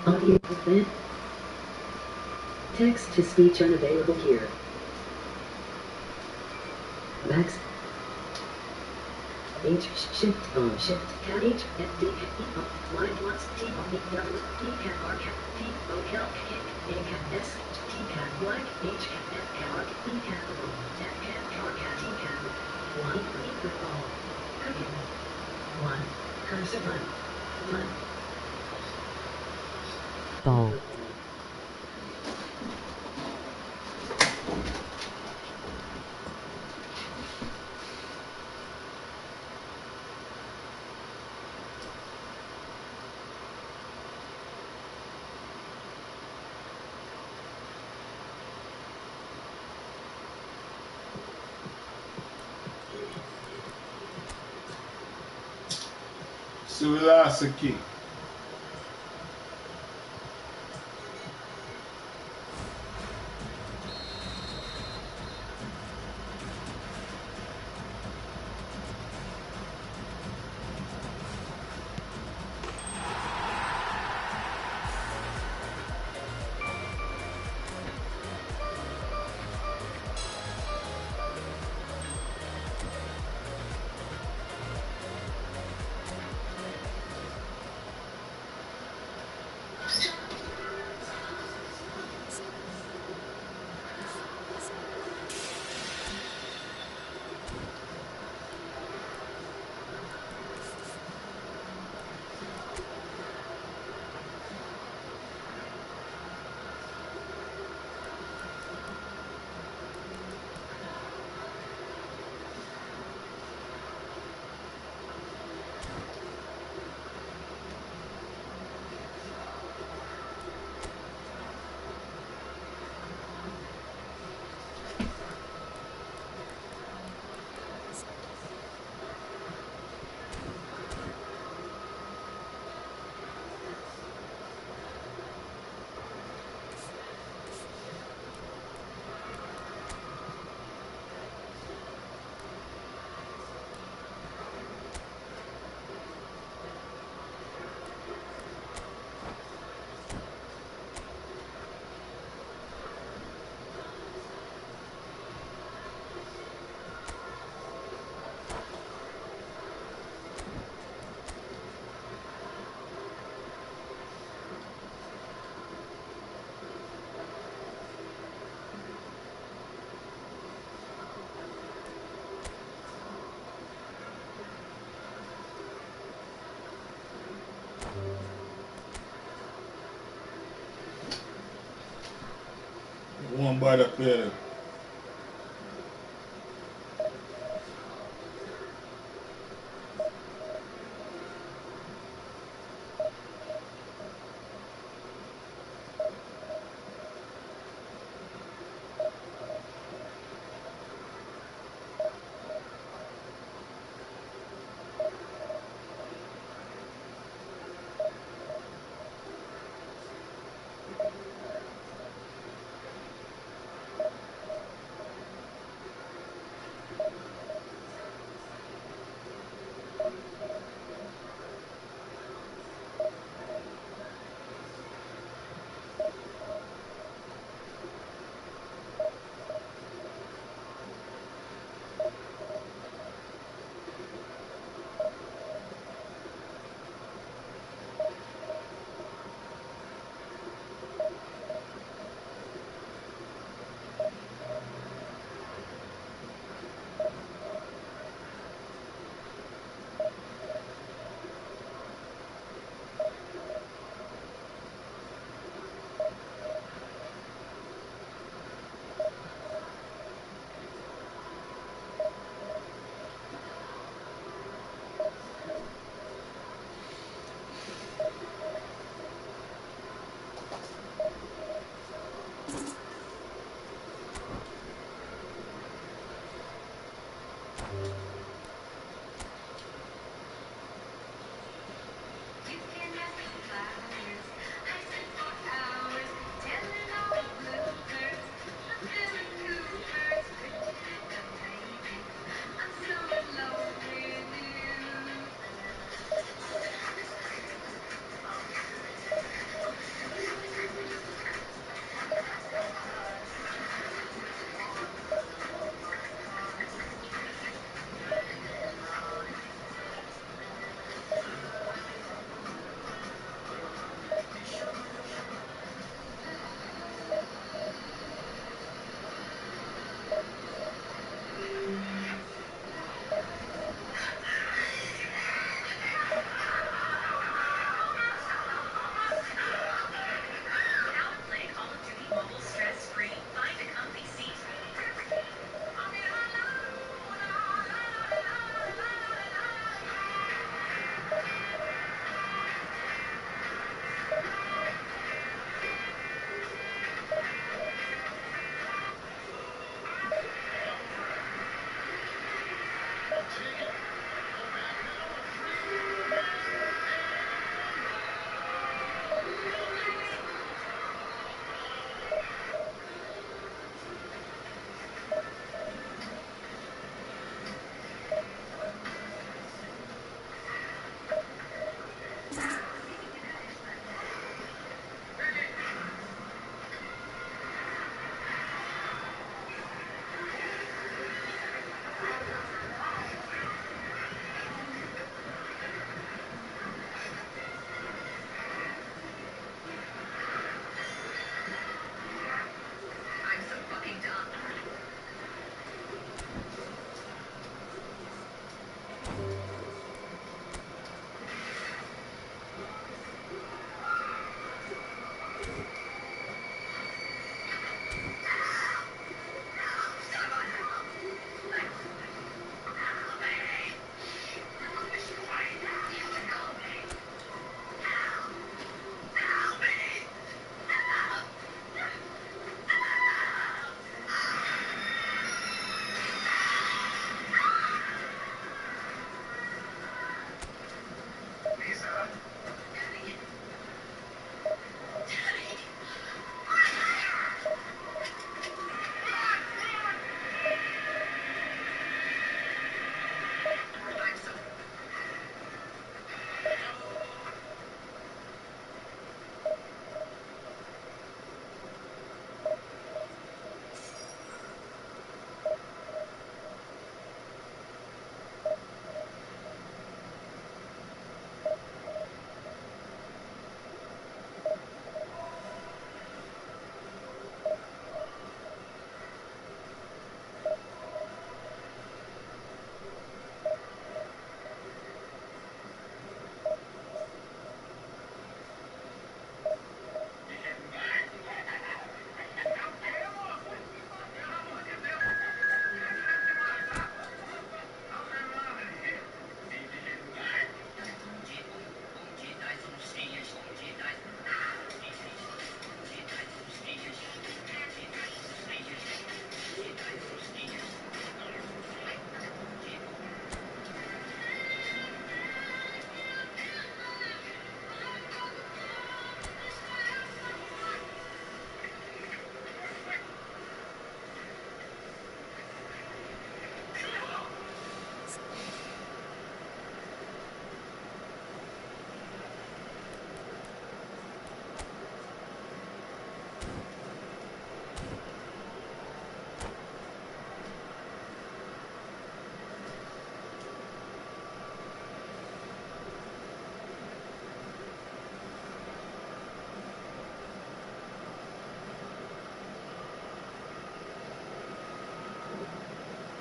Audio event. Text to speech unavailable here. Max. H shift on shift cat H F D E Y plus T O E W D cat R cat T O L K A cat S T cat Y H cat F cat R E cat O F cat R cat T cat 1 football cooking 1 cursive run ball. Sulasaki. One bite up there.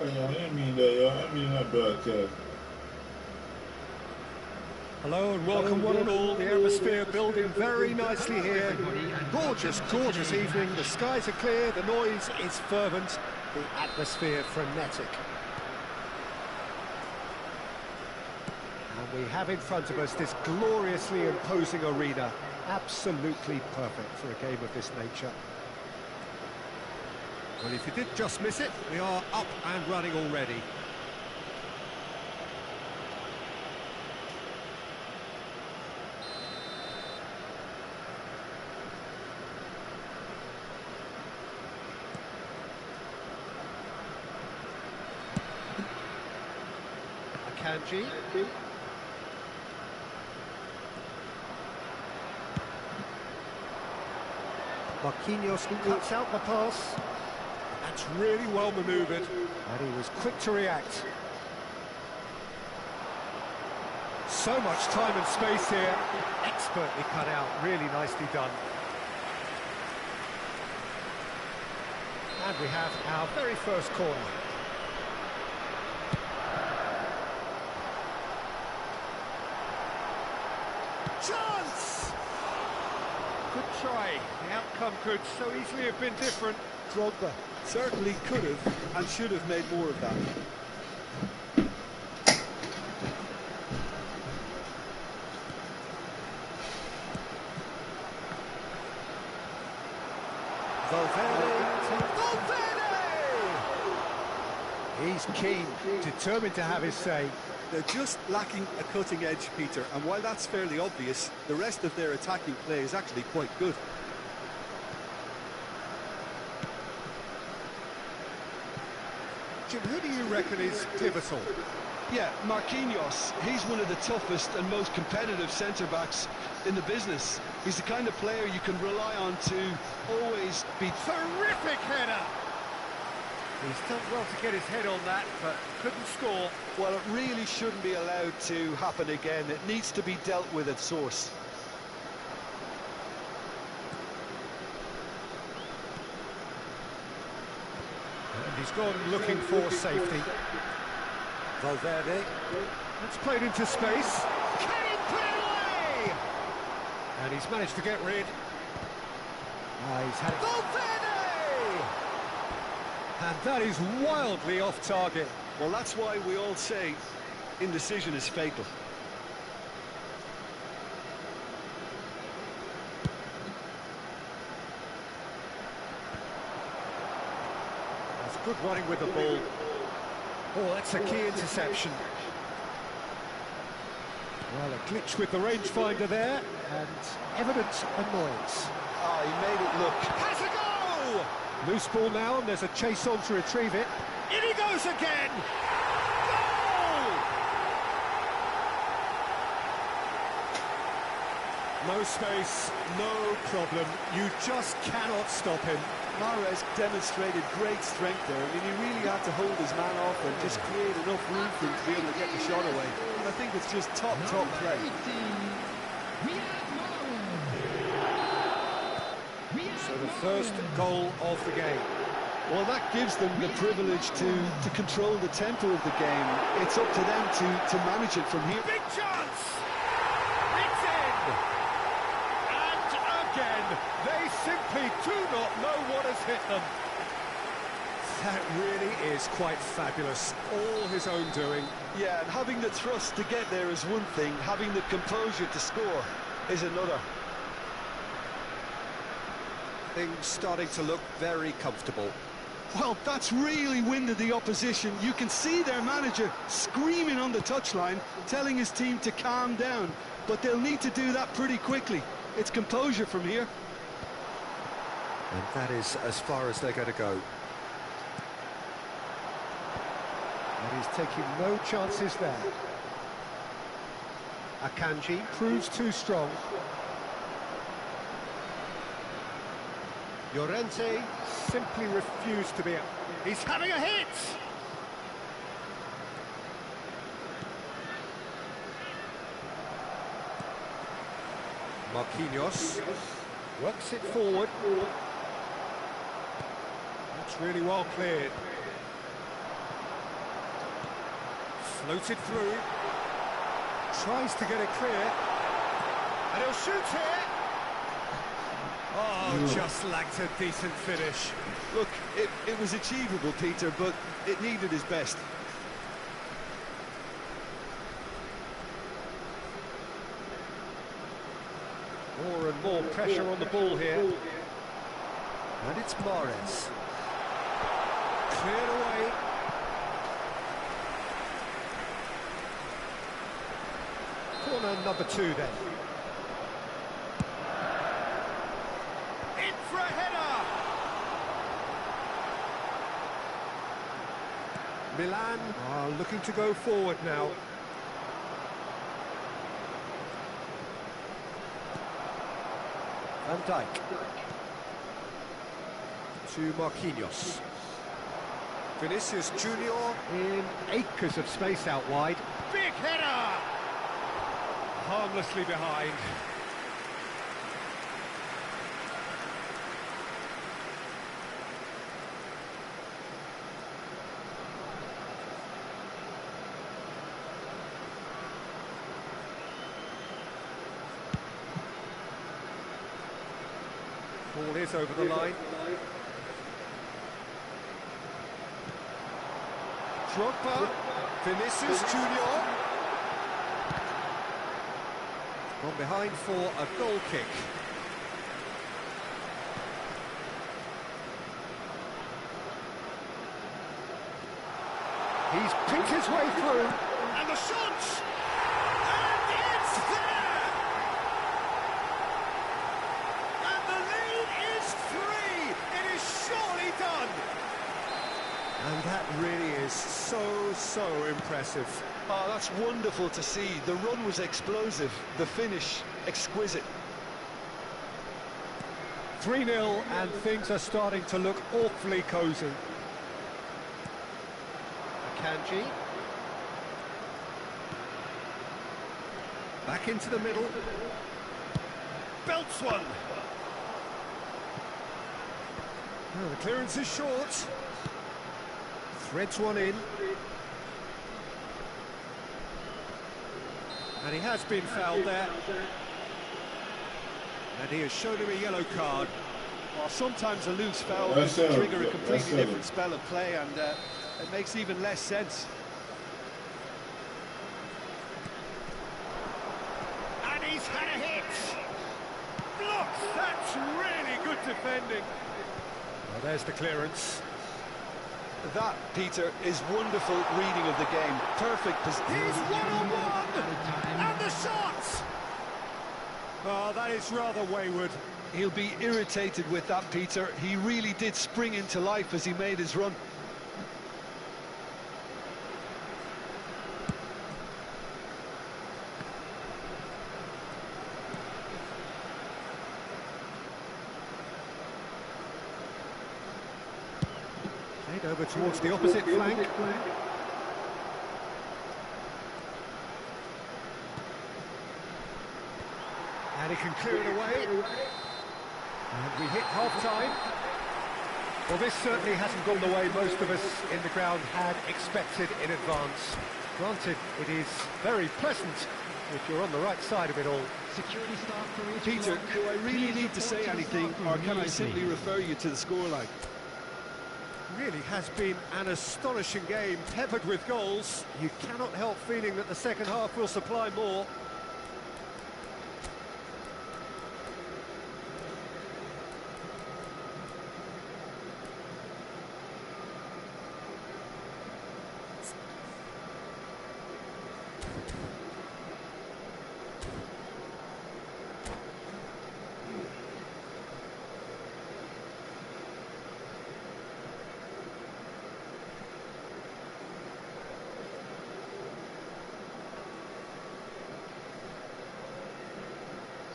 I mean that, yeah. I mean that broadcast. Hello and welcome one and all. The atmosphere building very nicely here. Gorgeous, gorgeous evening. The skies are clear, the noise is fervent, the atmosphere frenetic. And we have in front of us this gloriously imposing arena. Absolutely perfect for a game of this nature. Well, if you did just miss it, we are up and running already. Kanji. Marquinhos cuts out the pass. That's really well manoeuvred. And he was quick to react. So much time and space here. Expertly cut out. Really nicely done. And we have our very first corner. Chance! Good try. The outcome could so easily have been different. Drogba Certainly could have and should have made more of that. Valverde! He's keen, determined to have his say. They're just lacking a cutting edge, Peter, and while that's fairly obvious, the rest of their attacking play is actually quite good. Jim, who do you reckon is pivotal? Yeah, Marquinhos. He's one of the toughest and most competitive centre-backs in the business. He's the kind of player you can rely on to always be... Terrific header! He's done well to get his head on that, but couldn't score. Well, it really shouldn't be allowed to happen again. It needs to be dealt with at source. And he's gone looking for safety. Valverde. It's played into space. Can he put it away? And he's managed to get rid. He's had it. Valverde! And that is wildly off target. Well, that's why we all say indecision is fatal. That's good running with the ball. Oh, that's a key interception. Well, a glitch with the rangefinder there, and evident annoyance. Oh, he made it look... Has a go! Loose ball now, and there's a chase on to retrieve it. In he goes again! Goal! No space, no problem. You just cannot stop him. Mahrez demonstrated great strength there. I mean, he really had to hold his man off and just create enough room for him to be able to get the shot away. And I think it's just top play. So the first goal of the game. Well, that gives them the privilege to control the tempo of the game. It's up to them to manage it from here. Big chance! It's in! And again, they simply do not know what has hit them. That really is quite fabulous. All his own doing. Yeah, and having the thrust to get there is one thing. Having the composure to score is another. Things starting to look very comfortable. Well, that's really winded the opposition. You can see their manager screaming on the touchline, telling his team to calm down. But they'll need to do that pretty quickly. It's composure from here. And that is as far as they're going to go. And he's taking no chances there. Akanji proves too strong. Llorente simply refused to be up. He's having a hit! Marquinhos works it forward. That's really well cleared. Floated through. Tries to get it clear. And he'll shoot here. Oh, just lacked a decent finish. Look, it was achievable, Peter, but it needed his best. More and more pressure on the ball here. And it's Mahrez. Cleared away. Corner number 2 then. In for a header! Milan are looking to go forward now. Van Dijk. To Marquinhos. Vinicius Junior in acres of space out wide. Big header! Harmlessly behind. Ball is over the line. Drogba, Vinicius Junior. Gone behind for a goal kick. He's picked his way through. And the shot! And it's there! And the lead is 3! It is surely done! And that really is so impressive. Oh, that's wonderful to see. The run was explosive, the finish exquisite. 3-0 and things are starting to look awfully cosy. Kanji. Back into the middle. Belts one. Oh, the clearance is short. Threads one in. And he has been fouled there. And he has shown him a yellow card. Well, sometimes a loose foul can trigger a completely different spell of play, and it makes even less sense. And he's had a hit! Blocks! That's really good defending. Well, there's the clearance. That, Peter, is wonderful reading of the game. Perfect position. He's one-on-one! And the shot! Oh, that is rather wayward. He'll be irritated with that, Peter. He really did spring into life as he made his run. Played over towards the opposite flank. And he can clear it away. And we hit half-time. Well, this certainly hasn't gone the way most of us in the ground had expected in advance. Granted, it is very pleasant if you're on the right side of it all. Security staff for each Peter, block. do I really need to say Please anything, report or can I immediately. simply refer you to the scoreline? Really has been an astonishing game, peppered with goals. You cannot help feeling that the second half will supply more.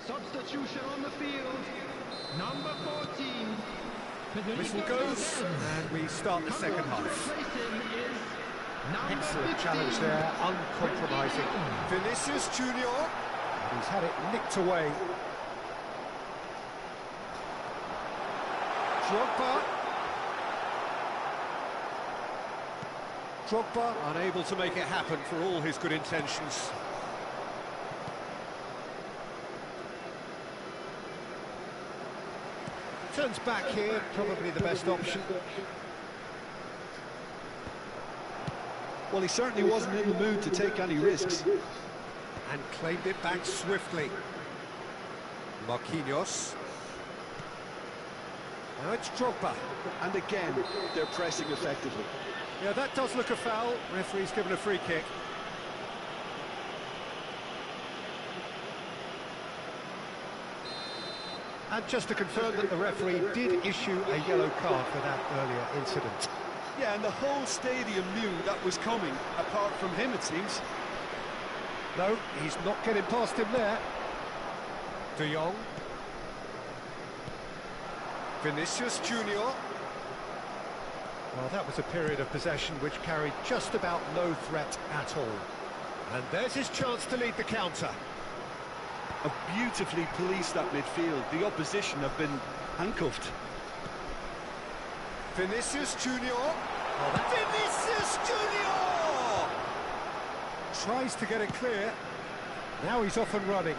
Substitution on the field. Number 14. Whistle goes, and we start the second half. Excellent challenge there, uncompromising. Vinicius Junior, and he's had it nicked away. Drogba. Drogba unable to make it happen for all his good intentions. Turns back here, probably the best option. Well, he certainly wasn't in the mood to take any risks. And claimed it back swiftly. Marquinhos. Now it's Drogba. And again, they're pressing effectively. Yeah, that does look a foul. Referee's given a free kick. And just to confirm that the referee did issue a yellow card for that earlier incident. Yeah, and the whole stadium knew that was coming, apart from him, it seems. No, he's not getting past him there. De Jong. Vinicius Junior. Well, that was a period of possession which carried just about no threat at all. And there's his chance to lead the counter. Have beautifully policed that midfield. The opposition have been handcuffed. Vinicius Junior. Oh, Vinicius Junior! Tries to get it clear. Now he's off and running.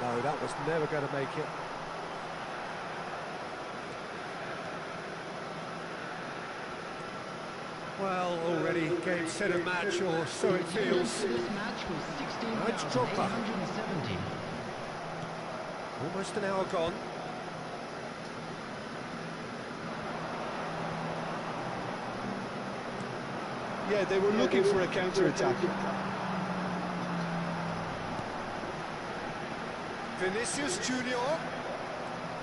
No, that was never going to make it. Well, already game, set and match, or so it feels. Now it's Drogba. Almost an hour gone. Yeah, they were looking for a counter-attack. Vinicius Junior.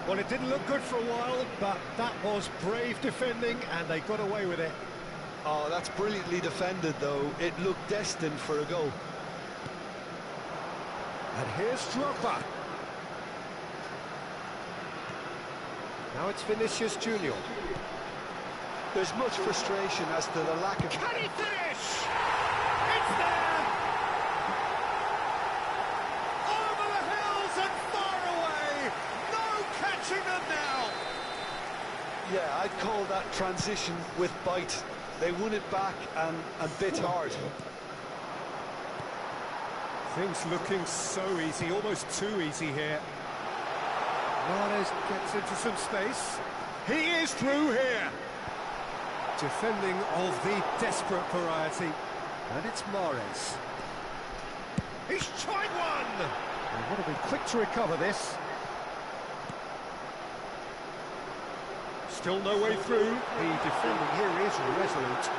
Well, it didn't look good for a while, but that was brave defending, and they got away with it. Oh, that's brilliantly defended, though. It looked destined for a goal. And here's Drogba. Now it's Vinicius Junior. There's much frustration as to the lack of... Can he finish? It's there! Over the hills and far away! No catching them now! Yeah, I'd call that transition with bite. They won it back and bit hard. Things looking so easy, almost too easy here. Mahrez gets into some space. He is through here! Defending of the desperate variety. And it's Mahrez. He's tried one! And want to be quick to recover this. Still no way through. The defending here is resolute.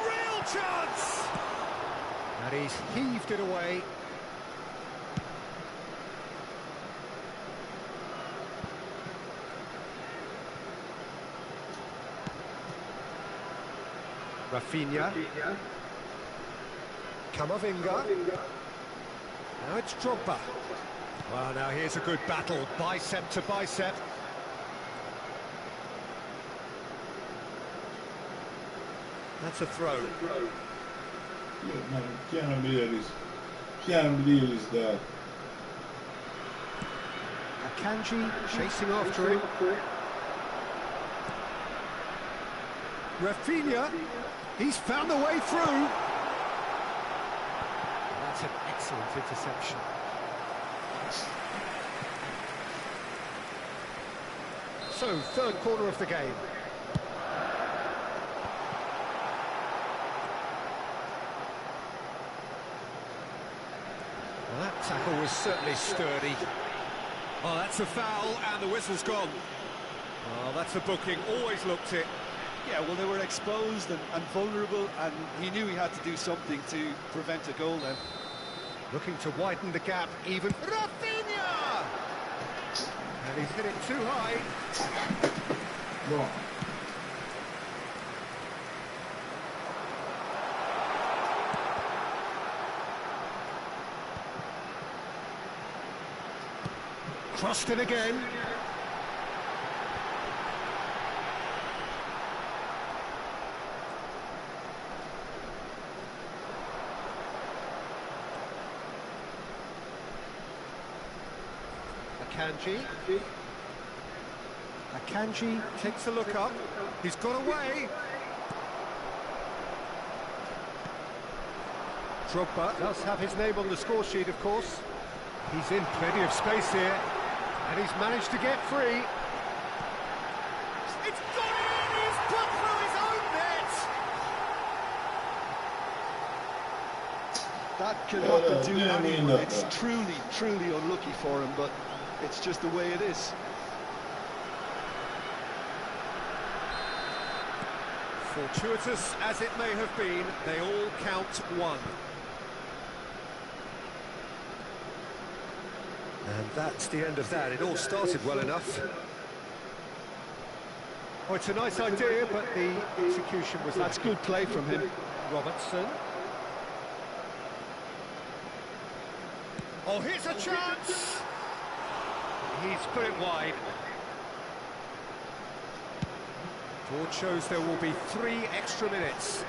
Real chance! And he's heaved it away. Rafinha. Camavinga. Now it's Drogba. Well, now here's a good battle, bicep to bicep. That's a throw. Look, man, can't believe this. Can't believe this, dad. Akanji chasing after him. Rafinha, he's found the way through. That's an excellent interception. So, third quarter of the game. Well, that tackle was certainly sturdy. Oh, that's a foul, and the whistle's gone. Oh, that's a booking, always looked it. Yeah, well, they were exposed and vulnerable, and he knew he had to do something to prevent a goal then. Looking to widen the gap, even. Rafinha! And he's hit it too high. Go on. Crossed it again. Akanji takes a look up. He's got away. Drogba does have his name on the score sheet, of course. He's in plenty of space here, and he's managed to get free. It's gone in! He's put through his own net! That can happen to didn't mean anyone. that, It's though. truly, truly unlucky for him, but it's just the way it is. Fortuitous as it may have been, they all count one. And that's the end of that. It all started well enough. Oh, it's a nice idea, but the execution was... That's good play from him. Robertson. Oh, here's a chance! He's put it wide. Board shows there will be 3 extra minutes.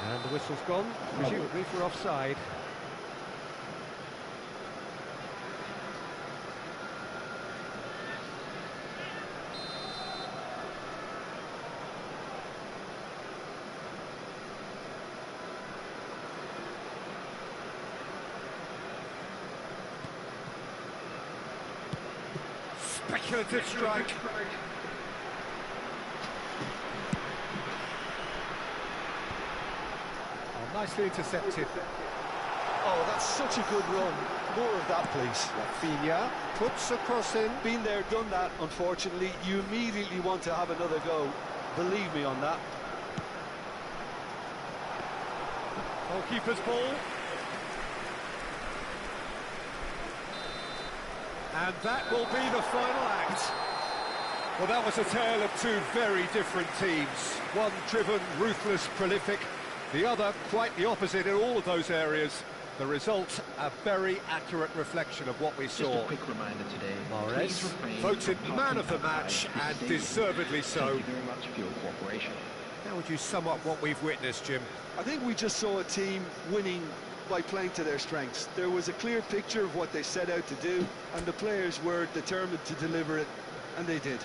And the whistle's gone, presumably for offside. Speculative strike. Oh, nicely intercepted. Oh, that's such a good run. More of that, please. Rafinha puts a cross in. Been there, done that, unfortunately. You immediately want to have another go. Believe me on that. Goalkeeper's ball. And that will be the final act. Well, that was a tale of 2 very different teams. One driven, ruthless, prolific. The other quite the opposite in all of those areas. The result, a very accurate reflection of what we saw. Just a quick reminder today. Mahrez please refrain voted from man of the parking match, outside and the stadium. deservedly so. Thank you very much for your cooperation. How would you sum up what we've witnessed, Jim? I think we just saw a team winning by playing to their strengths. There was a clear picture of what they set out to do, and the players were determined to deliver it, and they did.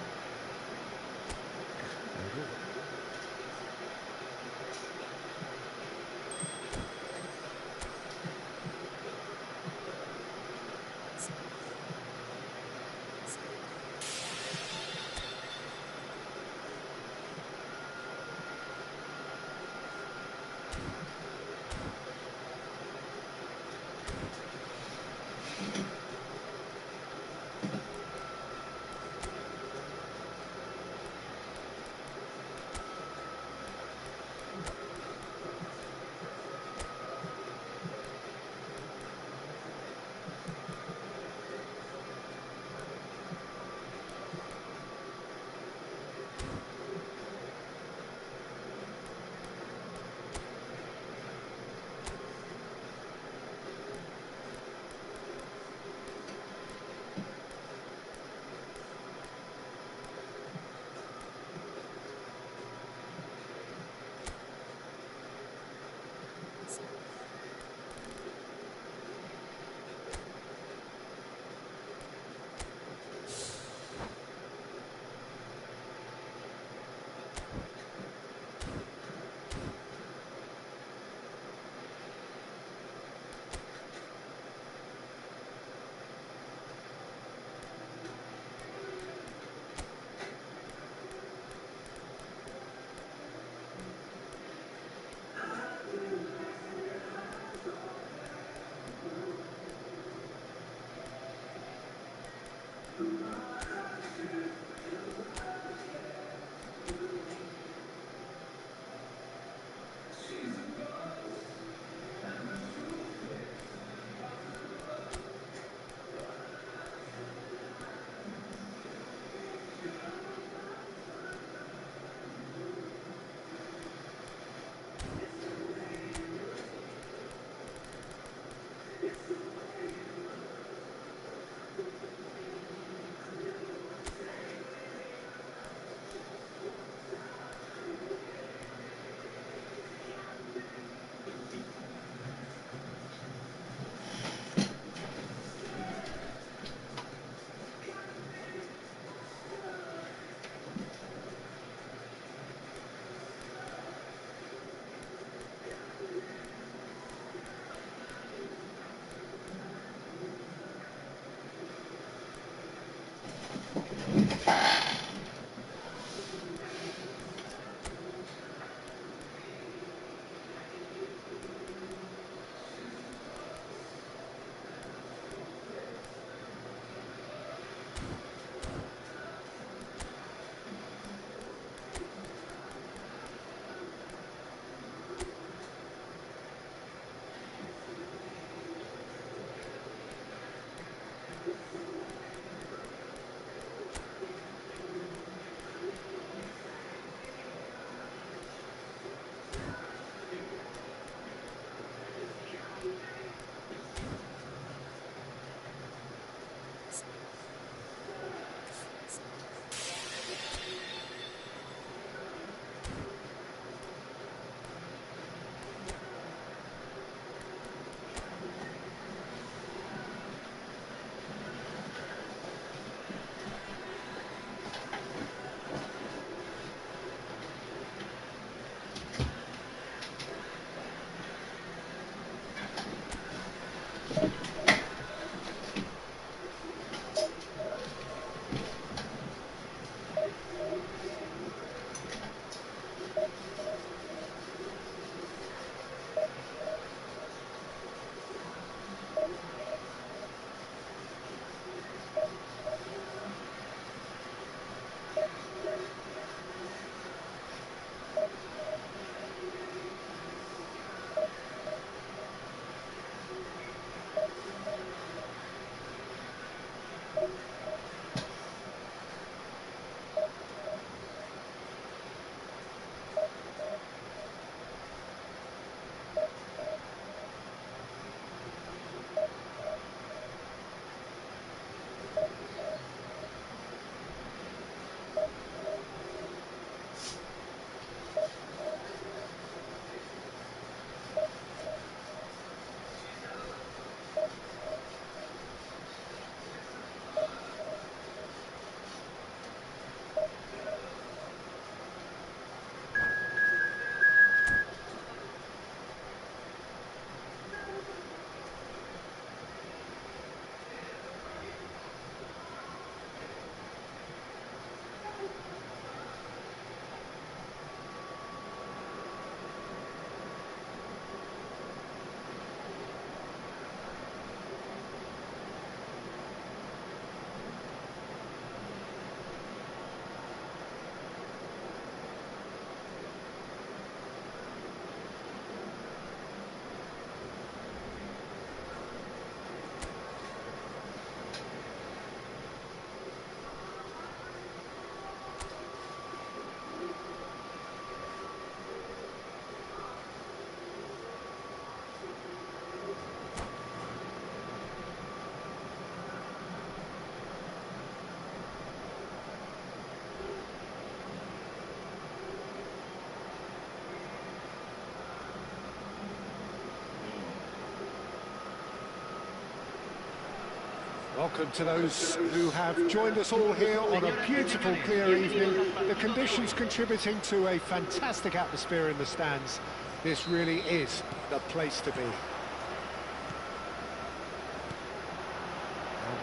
welcome to those who have joined us all here on a beautiful, clear evening. The conditions contributing to a fantastic atmosphere in the stands. This really is the place to be. And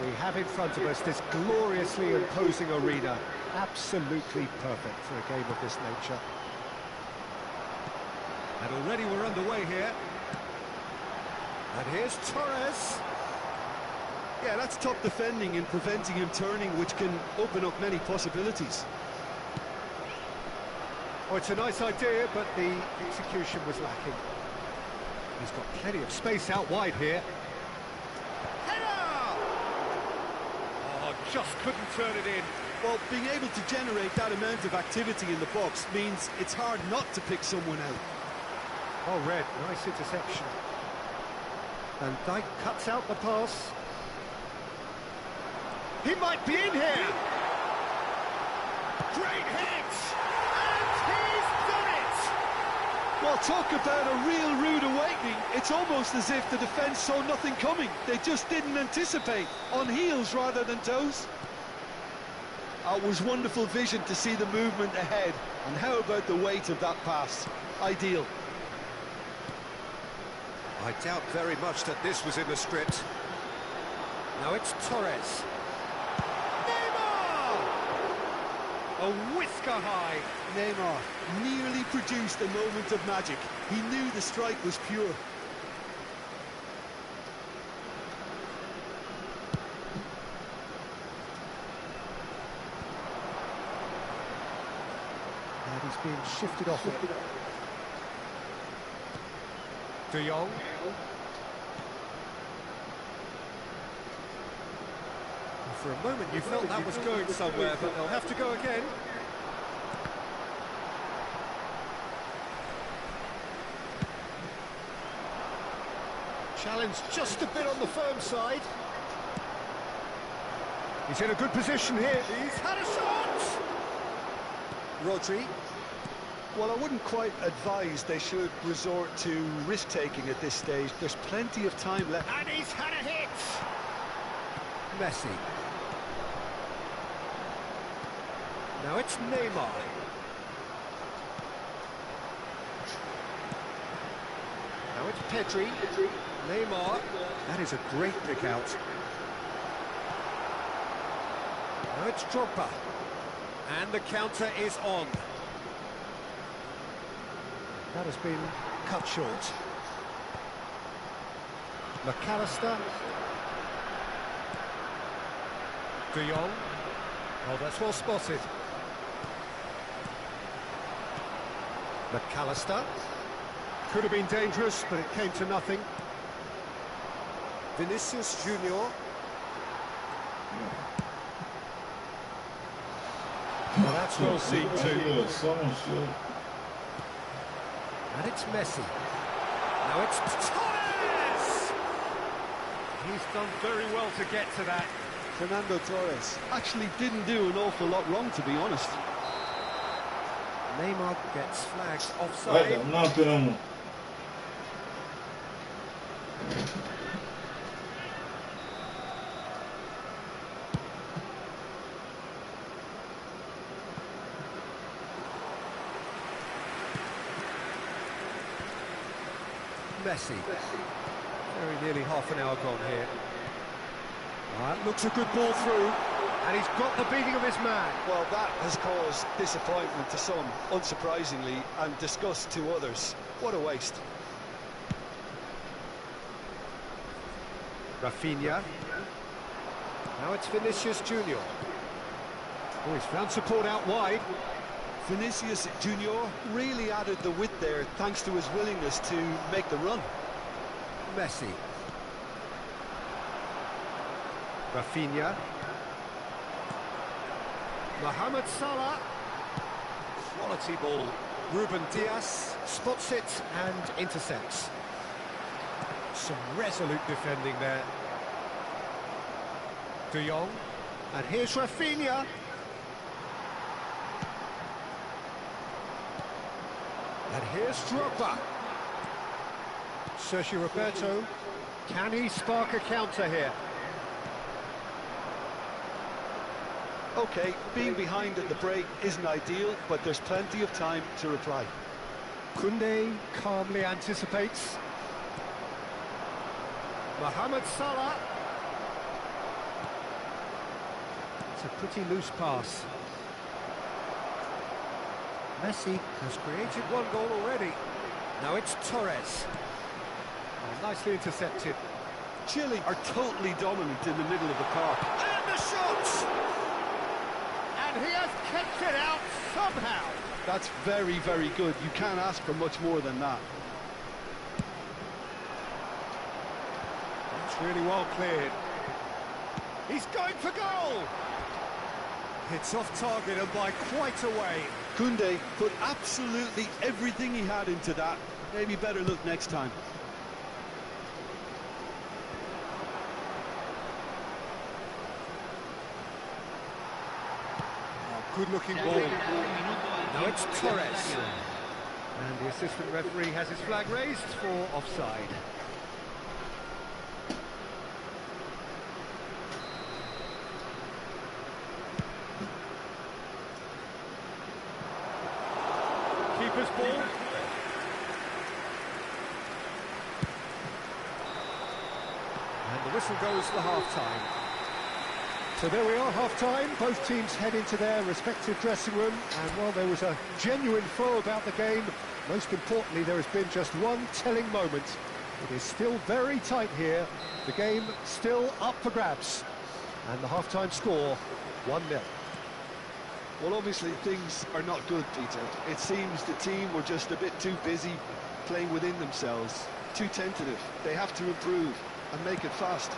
we have in front of us this gloriously imposing arena. Absolutely perfect for a game of this nature. And already we're underway here. And here's Torres. Yeah, that's top defending and preventing him turning, which can open up many possibilities. Oh, it's a nice idea, but the execution was lacking. He's got plenty of space out wide here. Header! Oh, just couldn't turn it in. Well, being able to generate that amount of activity in the box means it's hard not to pick someone out. Oh, Red, nice interception. And Dijk cuts out the pass. He might be in here! Great hit! And he's done it! Well, talk about a real rude awakening. It's almost as if the defence saw nothing coming. They just didn't anticipate, on heels rather than toes. It was wonderful vision to see the movement ahead. And how about the weight of that pass? Ideal. I doubt very much that this was in the script. Now it's Torres. Neymar! A whisker high. Neymar nearly produced a moment of magic. He knew the strike was pure. And he's being shifted off it. De Jong. For a moment you felt that was going somewhere, but they'll have to go again. Challenge just a bit on the firm side. He's in a good position here. He's had a shot! Rodri. Well, I wouldn't quite advise they should resort to risk-taking at this stage. There's plenty of time left. And he's had a hit! Messi. Now it's Neymar. Now it's Pedri. Neymar. That is a great pick out. Now it's Drogba. And the counter is on. That has been cut short. McAllister. De Jong. Oh, that's well spotted. McAllister. Could have been dangerous, but it came to nothing. Vinicius Junior. Well, that's well seen too. And it's Messi. Now it's Torres! He's done very well to get to that. Fernando Torres actually didn't do an awful lot wrong, to be honest. Neymar gets flagged offside. Messi. Very nearly half an hour gone here. That looks a good ball through. And he's got the beating of his man. Well, that has caused disappointment to some, unsurprisingly, and disgust to others. What a waste. Rafinha. Now it's Vinicius Junior. Oh, he's found support out wide. Vinicius Junior really added the width there, thanks to his willingness to make the run. Messi. Rafinha. Mohamed Salah. Quality ball. Ruben Dias spots it and intercepts. Some resolute defending there. De Jong. And here's Rafinha. And here's Drogba. Sergio Roberto. Can he spark a counter here? Okay, being behind at the break isn't ideal, but there's plenty of time to reply. Koundé calmly anticipates. Mohamed Salah. It's a pretty loose pass. Messi has created one goal already. Now it's Torres. Oh, nicely intercepted. Chile are totally dominant in the middle of the park. And the shot! And he has kept it out somehow. That's very, very good. You can't ask for much more than that. It's really well cleared. He's going for goal! It's off target and by quite a way. Koundé put absolutely everything he had into that. Maybe better look next time. Good looking ball. Now it's Torres. And the assistant referee has his flag raised for offside. Keeper's ball. And the whistle goes for half-time. So there we are, half-time. Both teams head into their respective dressing room, and while there was a genuine flow about the game, most importantly there has been just one telling moment. It is still very tight here, the game still up for grabs, and the half-time score 1-0. Well, obviously things are not good, Peter. It seems the team were just a bit too busy playing within themselves, too tentative. They have to improve and make it fast.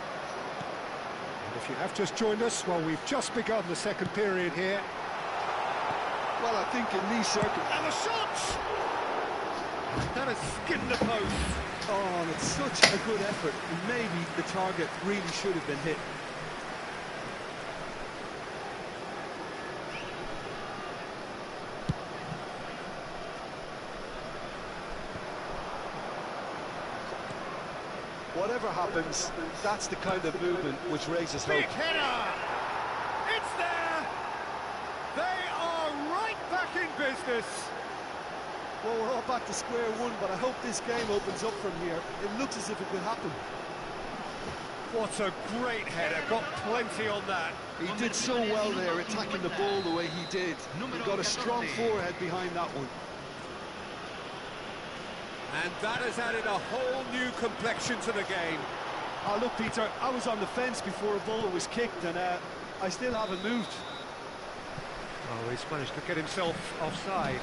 If you have just joined us, well, we've just begun the second period here. Well, I think in these circumstances... And a shot! That has skinned the post. Oh, it's such a good effort. Maybe the target really should have been hit. Whatever happens, that's the kind of movement which raises hope. Big header! It's there! They are right back in business! Well, we're all back to square one, but I hope this game opens up from here. It looks as if it could happen. What a great header, got plenty on that. He did so well there, attacking the ball the way he did. He got a strong forehead behind that one. And that has added a whole new complexion to the game. Oh, look, Peter, I was on the fence before a ball was kicked, and I still haven't moved. Oh, he's managed to get himself offside.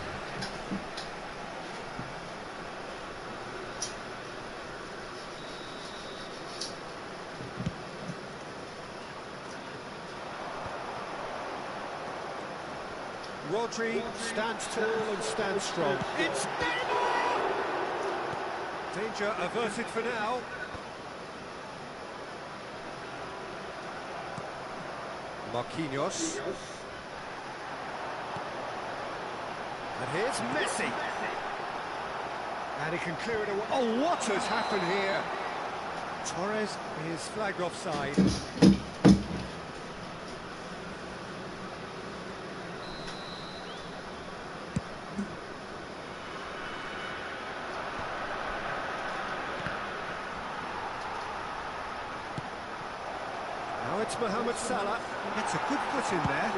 Rodri stands tall and stands strong. It's Neymar! Danger averted for now. Marquinhos. And here's Messi. And he can clear it away. Oh, what has happened here? Torres is flagged offside. Now it's Mohamed Salah. Gets a good foot in there.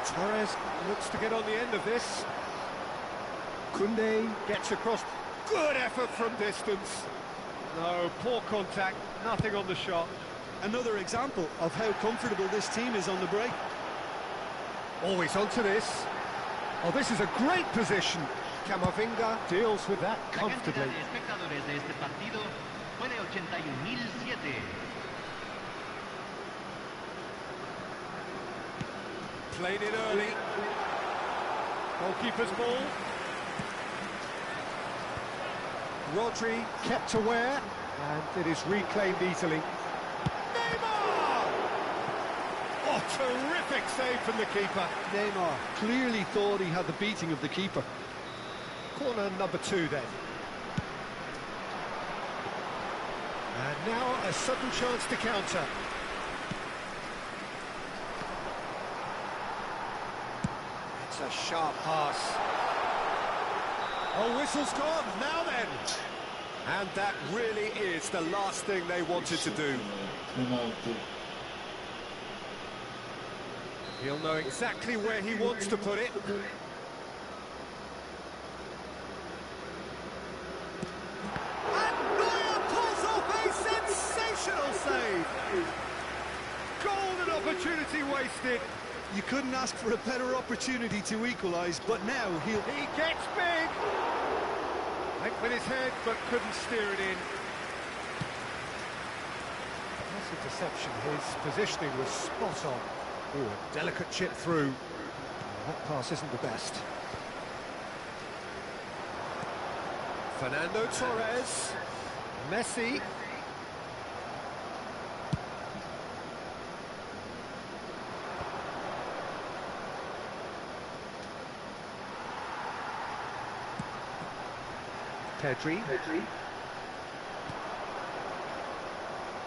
Torres looks to get on the end of this. Koundé gets across. Good effort from distance. No, poor contact, nothing on the shot. Another example of how comfortable this team is on the break. Always onto this. Oh, this is a great position. Camavinga deals with that comfortably. Played it early. Goalkeeper's ball. Rodri kept aware, and it is reclaimed easily. Neymar! Oh, terrific save from the keeper. Neymar clearly thought he had the beating of the keeper. Corner number 2 then. And now a sudden chance to counter. That's a sharp pass. Oh, whistle's gone, now then. And that really is the last thing they wanted to do. Penaltı. He'll know exactly where he wants to put it. And Neuer pulls off a sensational save. Golden opportunity wasted. You couldn't ask for a better opportunity to equalise, but now He gets big. Went with his head, but couldn't steer it in. Nice interception. His positioning was spot on. Ooh, a delicate chip through. That pass isn't the best. Fernando Torres. Messi. Pedri.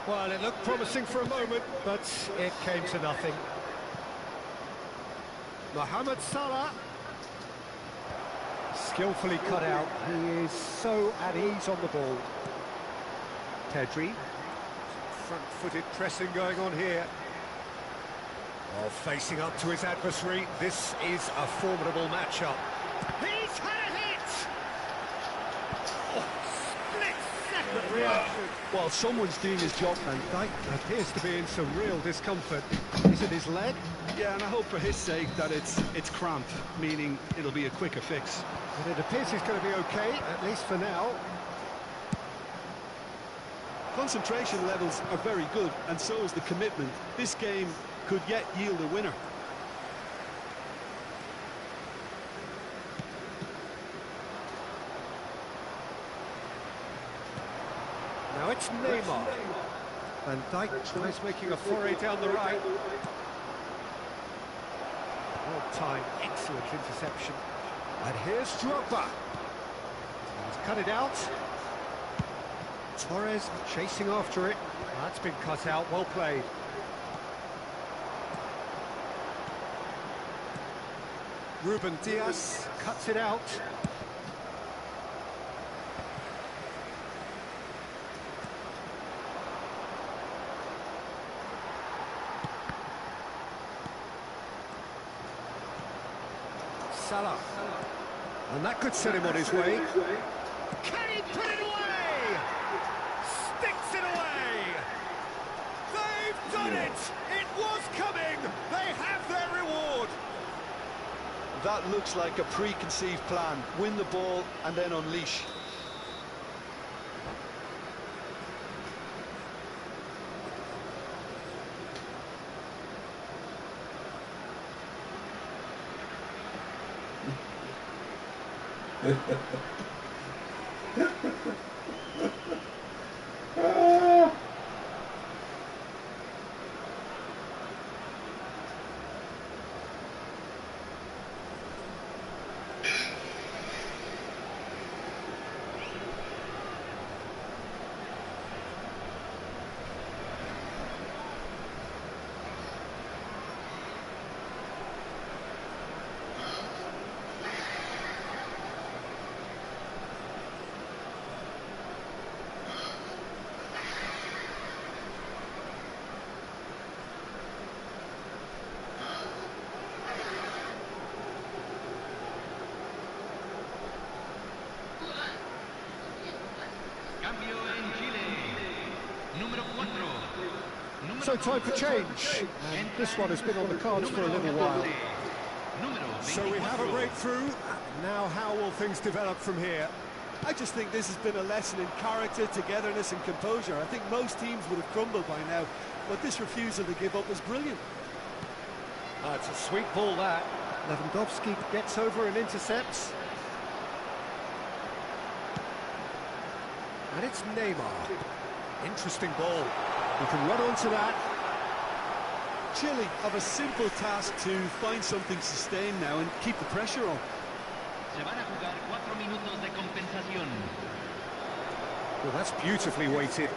Well, it looked promising for a moment, but it came to nothing. Mohamed Salah. Skillfully cut out. He is so at ease on the ball. Pedri. Front-footed pressing going on here. While facing up to his adversary, this is a formidable matchup. He's had a hit! Oh, split-second reaction. while someone's doing his job, Van Dijk appears to be in some real discomfort. Is it his leg? yeah, and I hope for his sake that it's cramp, meaning it'll be a quicker fix. But it appears he's going to be okay, at least for now. Concentration levels are very good, and so is the commitment. This game could yet yield a winner. Now it's Neymar. Van Dijk tries making a foray down the right. Well-timed, excellent interception. And here's Drogba. He's cut it out. Torres chasing after it. That's been cut out, well played. Ruben Diaz cuts it out. Salah. And that could set him on his way. Can he put it away? Sticks it away. They've done it. It was coming. They have their reward. That looks like a preconceived plan. Win the ball and then unleash. So time for change. And this one has been on the cards for a little while. So we have a breakthrough. Now how will things develop from here? I just think this has been a lesson in character, togetherness and composure. I think most teams would have crumbled by now, but this refusal to give up was brilliant. It's a sweet ball, that. Lewandowski gets over and intercepts. And it's Neymar. Interesting ball. He can run onto that. Chile have a simple task to find something sustained now and keep the pressure on. Se van a jugar 4 minutos de compensación. Well, that's beautifully weighted.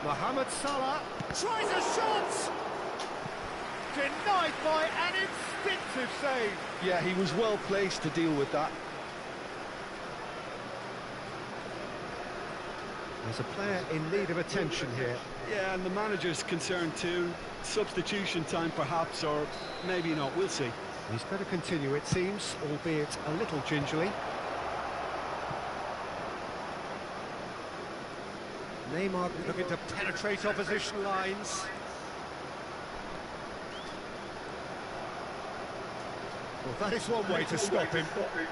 Mohamed Salah tries a shot! Denied by an instinctive save. Yeah, he was well placed to deal with that. There's a player in need of attention here. Yeah, and the manager's concerned too. Substitution time perhaps, or maybe not, we'll see. He's going to continue, it seems, albeit a little gingerly. Neymar looking to penetrate opposition lines. Well, that is one way to stop him. Pedri!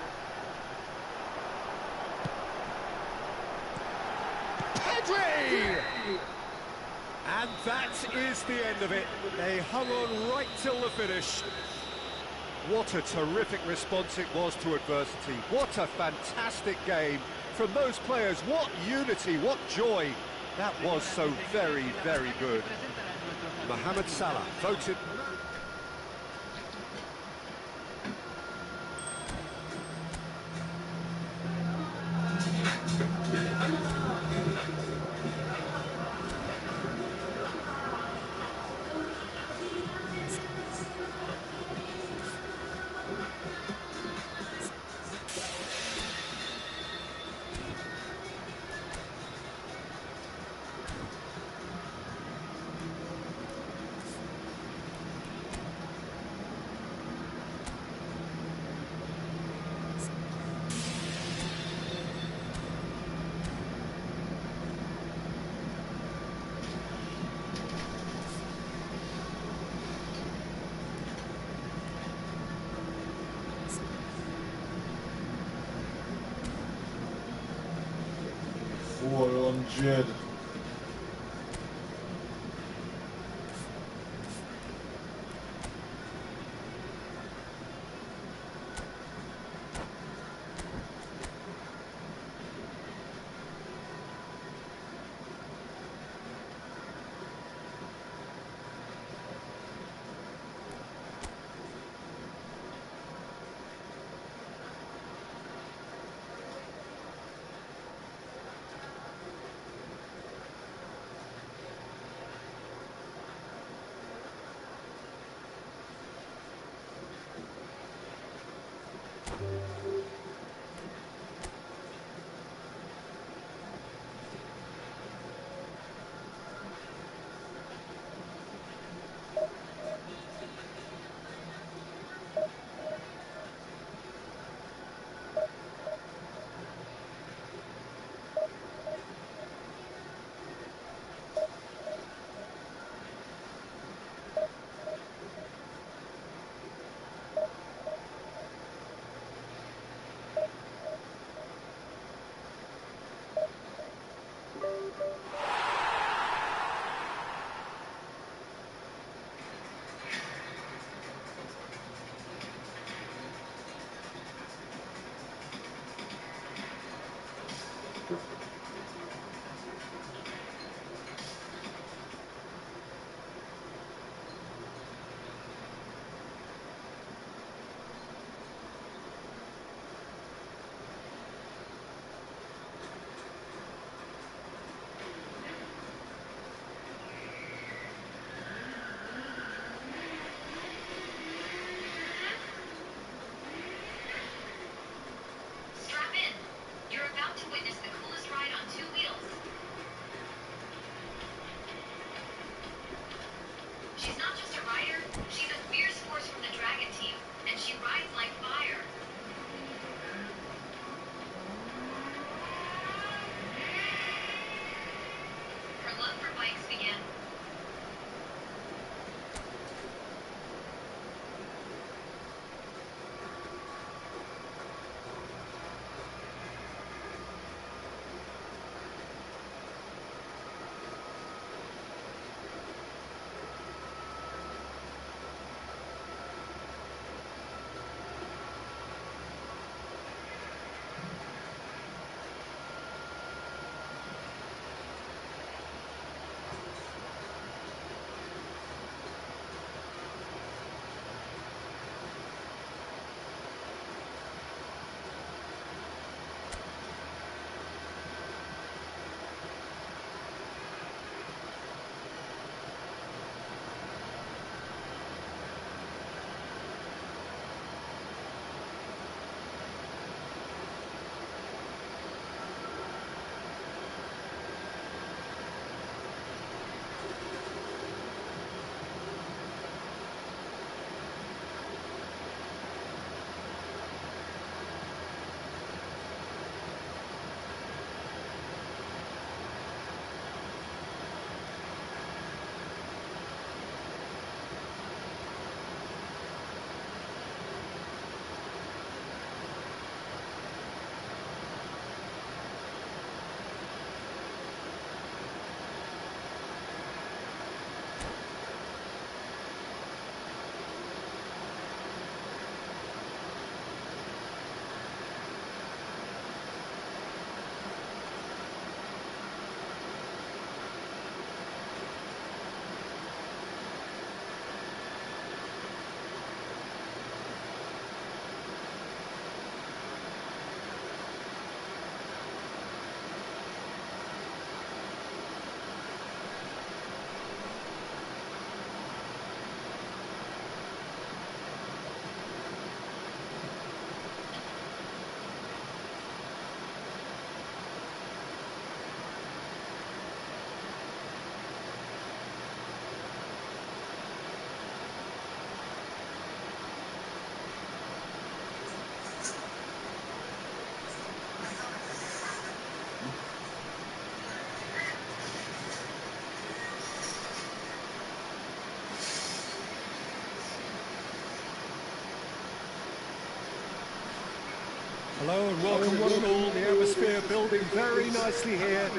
And that is the end of it. They hung on right till the finish. What a terrific response it was to adversity. What a fantastic game from those players. What unity, what joy. That was so very, very good. Mohamed Salah voted... On Jed. Hello and welcome one and all. The atmosphere building very nicely here.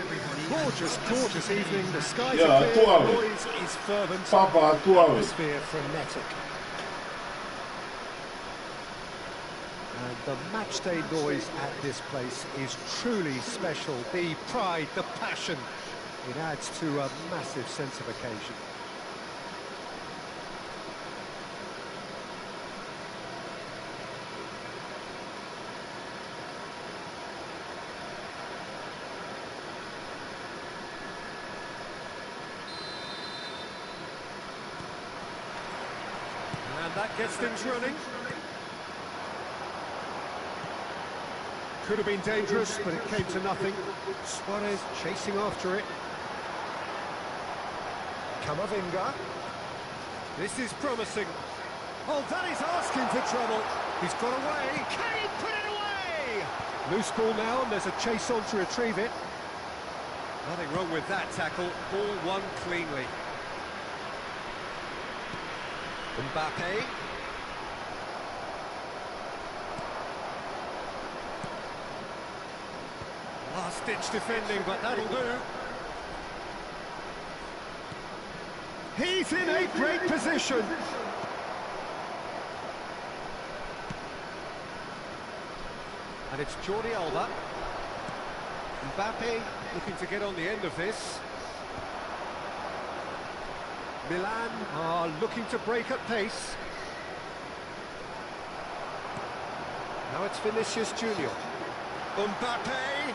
Gorgeous, gorgeous evening. The skies Yeah, are clear, 2 hours. noise is fervent, Papa, 2 hours. atmosphere frenetic. And the matchday noise at this place is truly special. The pride, the passion, it adds to a massive sense of occasion. And that gets things running. Could have been dangerous, but it came to nothing. Suarez chasing after it. Camavinga. This is promising. Oh, that is asking for trouble. He's got away. Can he put it away? Loose ball now, and there's a chase on to retrieve it. Nothing wrong with that tackle. Ball won cleanly. Mbappe. Last-ditch defending, but that'll do. He's in a great position. And it's Jordi Alba. Mbappe looking to get on the end of this. Milan are looking to break at pace. Now it's Vinicius Junior. Mbappe!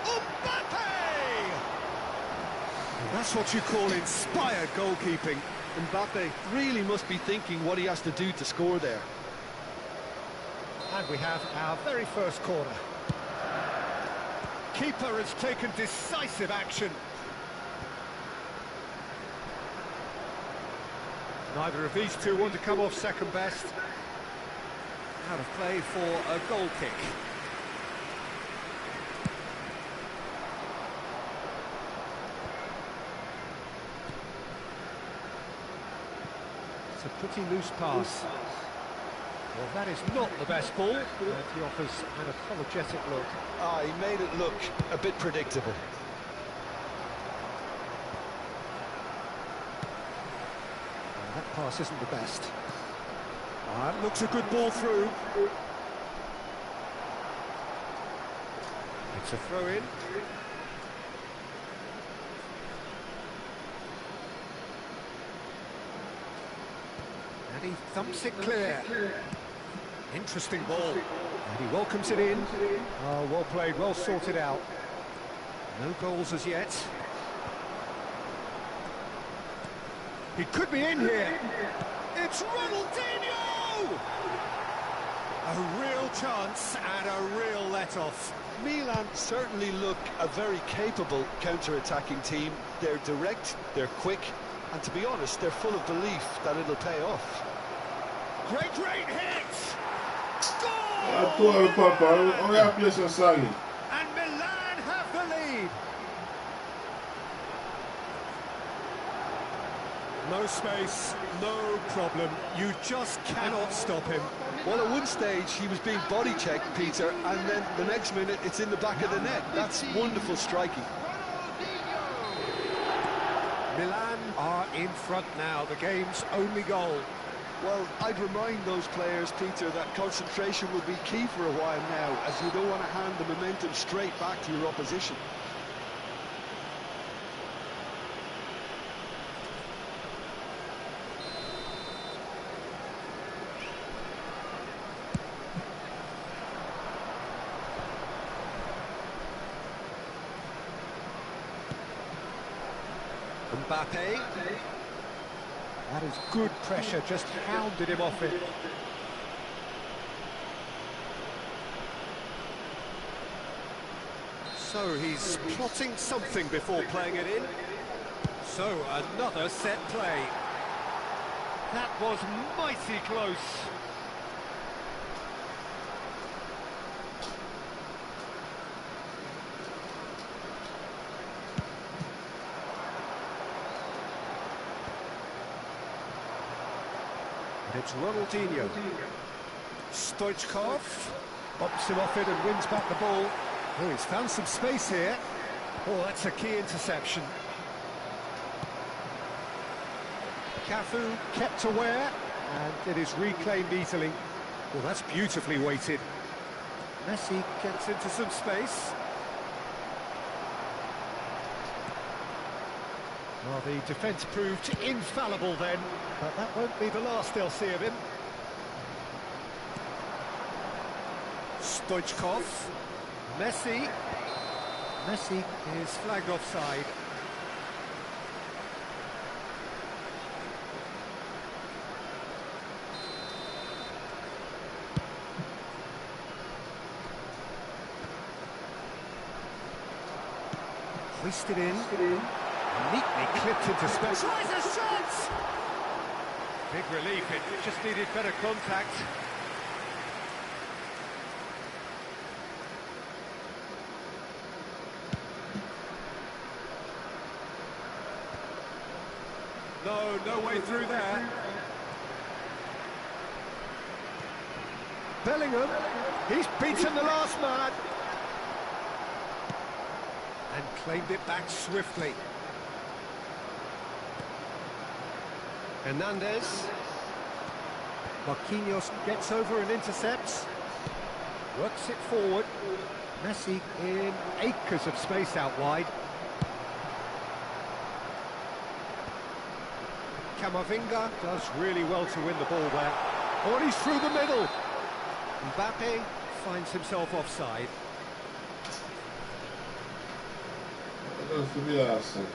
Mbappe! That's what you call inspired goalkeeping. Mbappe really must be thinking what he has to do to score there. And we have our very first corner. Keeper has taken decisive action. Neither of these two want to come off second best. Out of play for a goal kick. It's a pretty loose pass. Well, that is not the best ball, but he offers an apologetic look. He made it look a bit predictable. That pass isn't the best. That looks a good ball through. It's a throw-in. And he thumps it clear. Interesting ball. And he welcomes it in. Oh, well played, well sorted out. No goals as yet. He could be in here. It's Ronaldinho! A real chance and a real let-off. Milan certainly look a very capable counter-attacking team. They're direct, they're quick, and to be honest, they're full of belief that it'll pay off. Great hit! Yeah, 2 hours, Papa. Only a place on Sagi. And Milan have the lead. No space, no problem. You just cannot stop him. Well, at one stage, he was being body-checked, Peter, and then the next minute, it's in the back of the net. That's wonderful striking. Milan are in front now, the game's only goal. Well, I'd remind those players, Peter, that concentration will be key for a while now, as you don't want to hand the momentum straight back to your opposition. Mbappe. That is good pressure, just hounded him off it. So he's plotting something before playing it in. So another set play. That was mighty close. And it's Ronaldinho. Stoichkov. Bops him off it and wins back the ball. Oh, he's found some space here. Oh, that's a key interception. Cafu kept aware, and it is reclaimed easily. Well, that's beautifully weighted. Messi gets into some space. Well, the defence proved infallible then, but that won't be the last they'll see of him. Stoichkov. Messi. Messi is flagged offside. Hoisted in. Neatly clipped into space. Tries a shot! Big relief, it just needed better contact. No way through there. Bellingham, he's beaten the last man. And claimed it back swiftly. Hernandez. Marquinhos gets over and intercepts. Works it forward. Messi in acres of space out wide. Camavinga does really well to win the ball there. Oh, he's through the middle. Mbappe finds himself offside. That's to be awesome.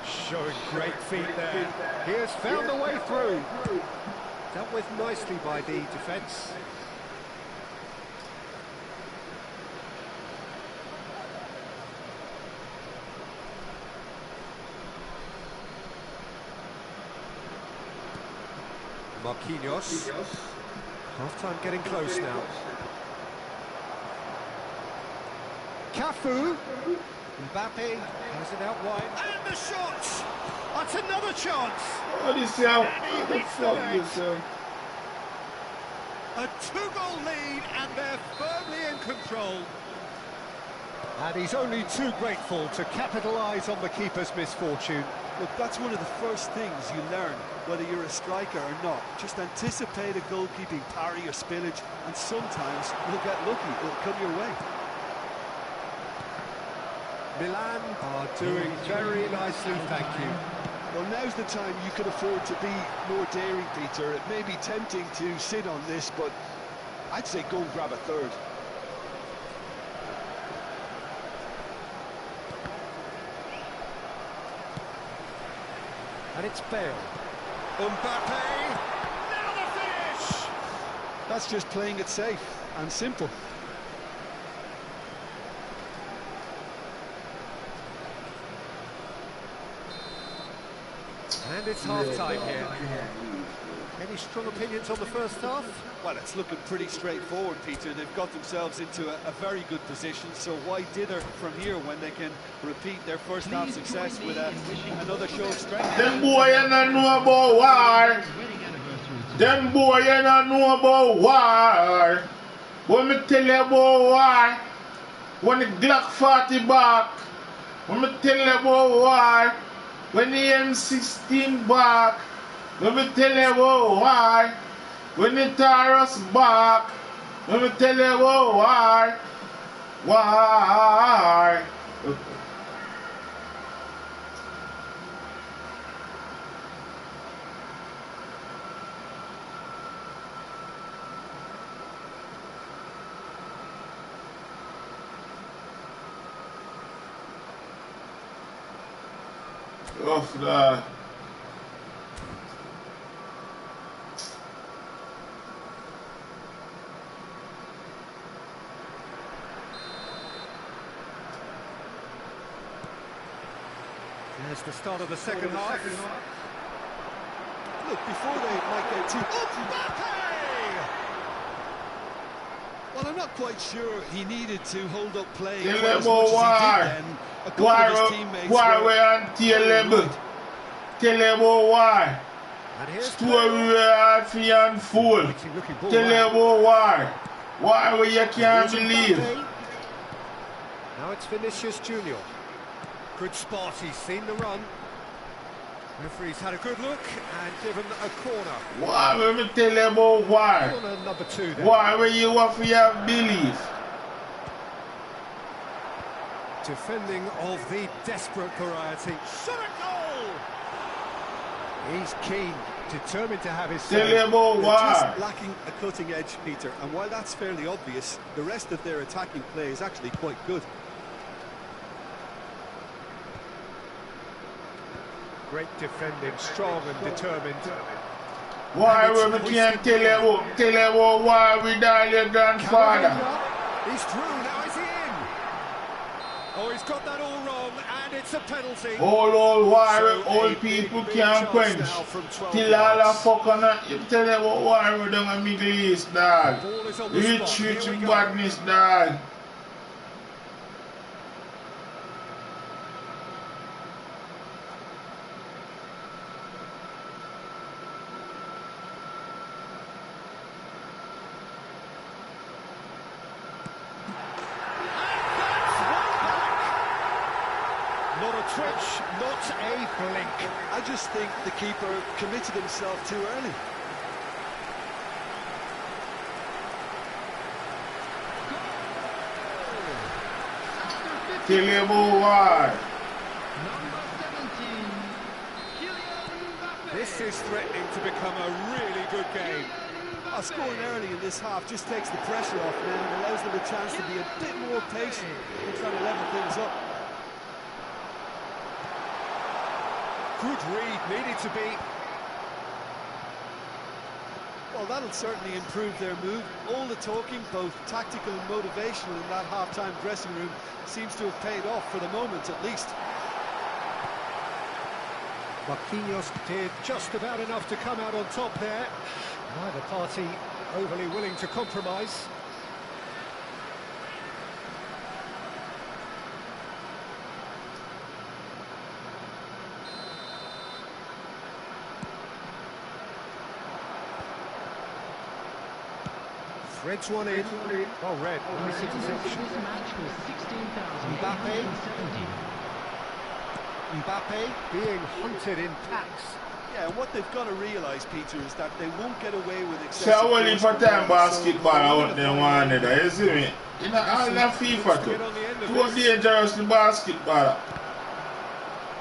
Showing great feet there. He has found the way through. Dealt with nicely by the defence. Marquinhos. Half-time getting close now. Cafu. Mbappe has it out wide. And the shot! That's another chance! Oh, this out. A two-goal lead, and they're firmly in control. And he's only too grateful to capitalise on the keeper's misfortune. Look, that's one of the first things you learn, whether you're a striker or not. Just anticipate a goalkeeping parry or spillage, and sometimes you'll get lucky. It'll come your way. Milan are doing very nicely, thank you. Well, now's the time you could afford to be more daring, Peter. It may be tempting to sit on this, but I'd say go and grab a third. And it's Bale. Mbappe! Now the finish! That's just playing it safe and simple. And it's half-time here. Any strong opinions on the first half? Well, it's looking pretty straightforward, Peter. They've got themselves into a very good position, so why dither from here when they can repeat their first half success with another show of strength? Them boy you don't know about war. Them boy you don't know about war. When me tell you about war, when the Glock 40 back, when me tell you about war, when the M16 back, let me tell you about war. When the Taurus back, let me tell you about war. War. Off that. There's the start of the second half. Look, before they might go too... Mbappe! Well, I'm not quite sure he needed to hold up play Tell quite as them much as he why. did then. a couple of his teammates why we on tail level? Tell them about why. And here's Story we hard for you unfold. Tell them about why. Why we you can't believe. Now it's Vinicius Junior. Good spot, he's seen the run. Referee's had a good look and given a corner. Why will me tell you about why? Corner number 2 there. Why will you want for your belief? Defending of the desperate variety. Shot a goal! He's keen, determined to have his Tell say. you about why. Just lacking a cutting edge, Peter, and while that's fairly obvious, the rest of their attacking play is actually quite good. Great defending, strong and determined. Why will me can't tell you about why we died your grandfather? He's through, now is he in? Oh, he's got that all wrong, and it's a penalty. All why So old a people big can't chance quench. now from 12 Till all the yards. fuck on it. You tell them about why we down in Middle East, dog. Ball is on the Rich, spot. rich Here we go. badness, dog. Not a twitch, not a blink. I just think the keeper committed himself too early. Tell you about why. This is threatening to become a really good game. Scoring early in this half just takes the pressure off now and allows them a chance to be a bit more patient in trying to level things up. Good read, needed to be. Well, that'll certainly improve their mood. All the talking, both tactical and motivational, in that half-time dressing room seems to have paid off for the moment, at least. Marquinhos did just about enough to come out on top there. Neither party overly willing to compromise. Threads one in. Well read. Nice interception. Mbappe being hunted in packs. Yeah, and what they've got to realise, Peter, is that they won't get away with excessive... So only for time basketball out there wanted that, you see me? You know, all that FIFA too. Too dangerous to basketball.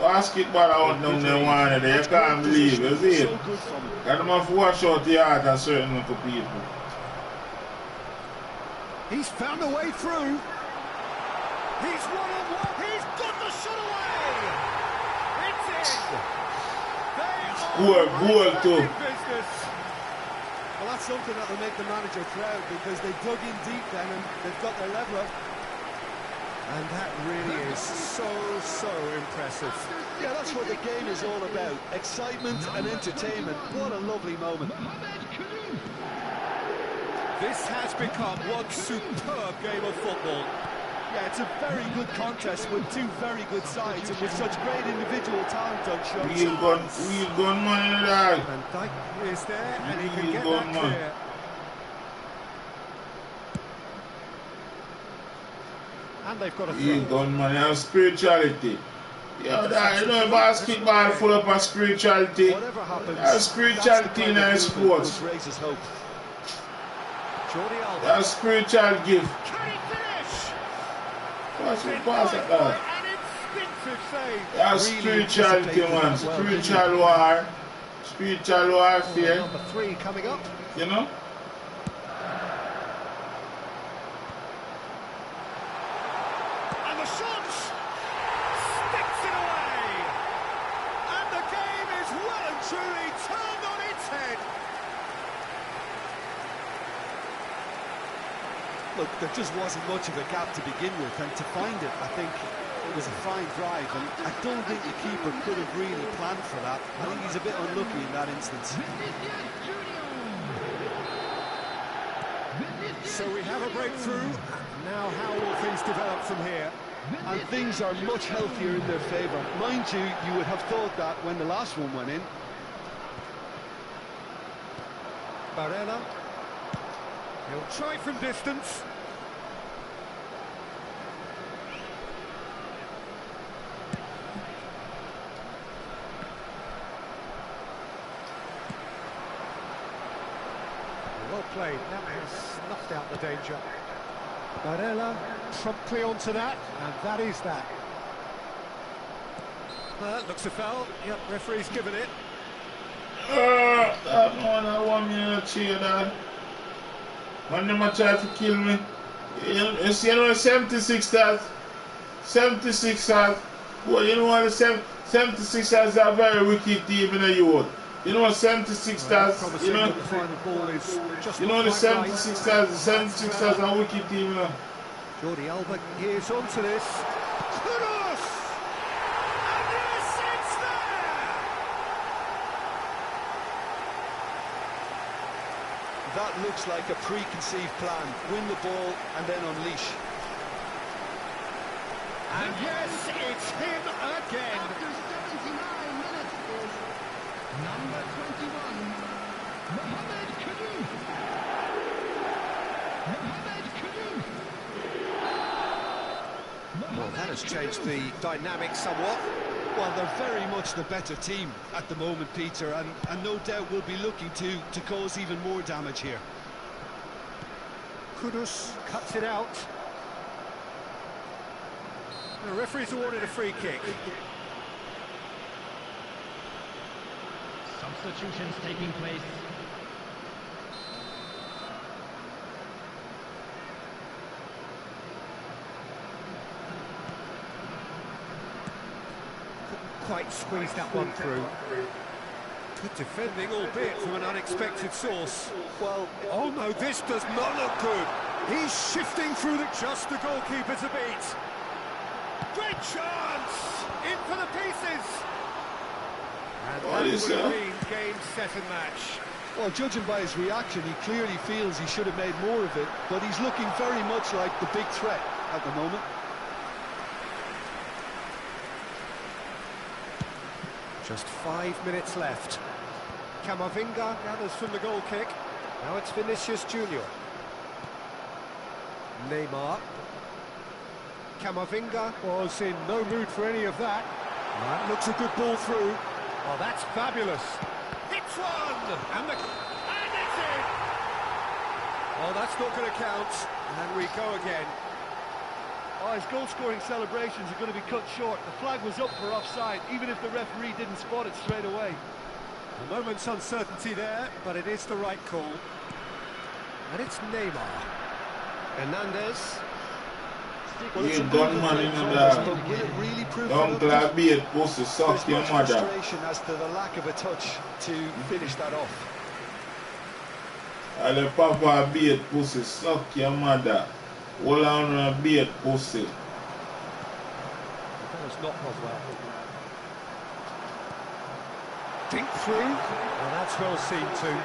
Basketball out down there wanted that, you can't believe, you see it? And them have to watch out the heart of certain little people. He's found a way through. He's one-on-one. He's got the shot away. It's in. Goal too. Business. Well, that's something that will make the manager proud, because they dug in deep then and they've got their leveller. And that really is so impressive. Yeah, that's what the game is all about. Excitement and entertainment. What a lovely moment. This has become one superb game of football. Yeah, it's a very good contest with two very good sides and with such great individual talent on show. We've gone money in that. And Dyke is there, and he can get that clear. And they've got a throw. We've gone money and spirituality. Yeah, that, you know, basketball full up of spirituality. Whatever happens, That's spirituality in our sports. which raises hope. Jordi Alba. That's spiritual gift. Can he finish? What's the pass at that? An instinctive save. That's spirituality, man. Spiritual war. Spiritual warfare. Number 3 coming up. You know? And the shot sticks it away. And the game is well and truly turned on its head. Look, there just wasn't much of a gap to begin with, and to find it, I think it was a fine drive, and I don't think the keeper could have really planned for that. I think he's a bit unlucky in that instance. So we have a breakthrough. Now how will things develop from here? and things are much healthier in their favour. Mind you, you would have thought that when the last one went in. Barella. He'll try from distance. Well played. That has snuffed out the danger. Barella promptly onto that, and that is that. Looks a foul. Yep, referee's given it. That man, I want me to cheer that. Man, them a try to kill me. You see, 76ers. 76ers. Boy, you know what the 76ers are a very wicked team in the youth. You know 76ers, you know, the final ball is just you know the not quite 76ers, right. the 76ers are a wicked team, you know. Jordi Alba here's onto this. Kudos! And yes, it's there! That looks like a preconceived plan. Win the ball and then unleash. And yes, it's him again. After 79 minutes is number 21, Mohamed Kudus. Mohamed Kudus. Well, that has changed the dynamic somewhat. Well, they're very much the better team at the moment, Peter, and no doubt will be looking to cause even more damage here. Kudus cuts it out. The referee's awarded a free kick. Substitutions taking place. Quite squeezed that one through. Good defending, albeit from an unexpected source. Well, Oh no, this does not look good. He's shifting through just the goalkeeper to beat. Great chance! In for the pieces! And What that is would have that? been game, set and match. well, judging by his reaction, he clearly feels he should have made more of it, but he's looking very much like the big threat at the moment. Just 5 minutes left. Camavinga gathers from the goal kick. Now it's Vinicius Junior. Neymar. Camavinga was in no mood for any of that. That looks a good ball through. Oh, that's fabulous. Hits one! And it's in! Oh, that's not going to count. And we go again. Oh, his goal-scoring celebrations are going to be cut short. The flag was up for offside, even if the referee didn't spot it straight away. A moment's uncertainty there, but it is the right call. And it's Neymar. Hernandez. Well, it's a You good gun man in defense, the but will it really prove Don't productive? be it, pussy, suck There's your much mother. frustration as to the lack of a touch to finish that off. Ale papa be it, pussy, suck your mother. Hold on a beat, pussy. That has not gone well. Dink through. Well, that's well seen too.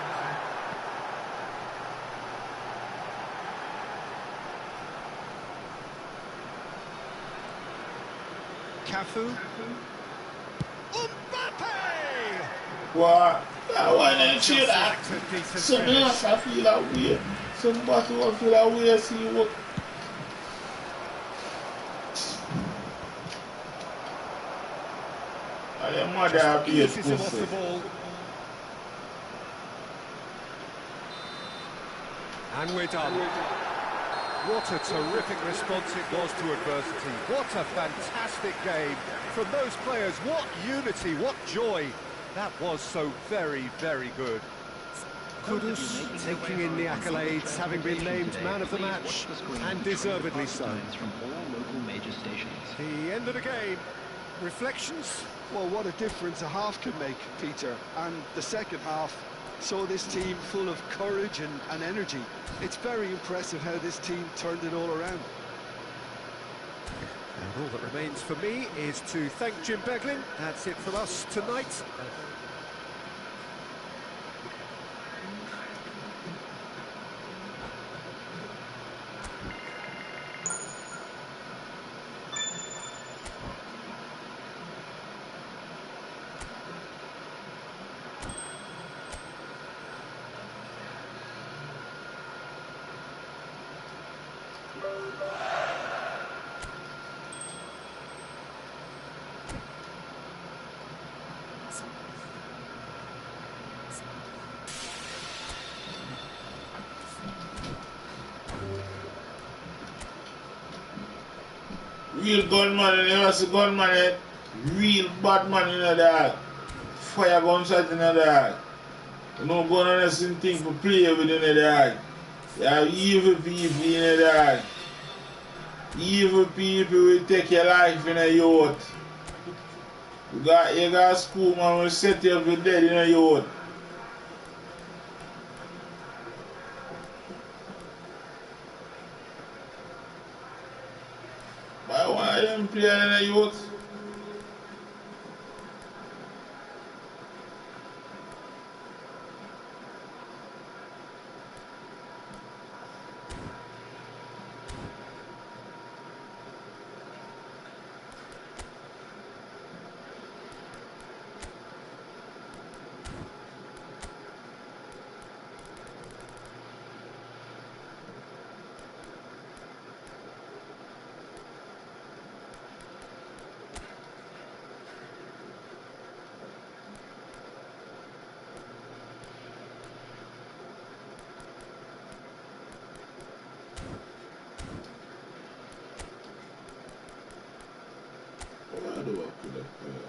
Cafu. Mbappe! What? I want to cheer that. Just a decent Some finish. else I feel that way. Somebody will feel that way, see what. Ale mother be it, Eases him off the pussy. ball. And we're done. What a terrific response it was to adversity. What a fantastic game. From those players, what unity, what joy. That was so very, very good. Kudus taking in the accolades, having been named man of the match, and deservedly so. From all local major stations. The end of the game. Reflections? Well, what a difference a half can make, Peter. And the second half saw this team full of courage and energy. It's very impressive how this team turned it all around. And all that remains for me is to thank Jim Beglin. That's it from us tonight. Real gunman, you never see gunman yet. Real bad man in the dog. Fire gunshot in the dog. You don't go on a thing to play with in the dog. You have evil people in the dog. Evil people will take your life in a youth. You got school man will set you up for dead in a youth. Why them play in a youth? How do I put up there?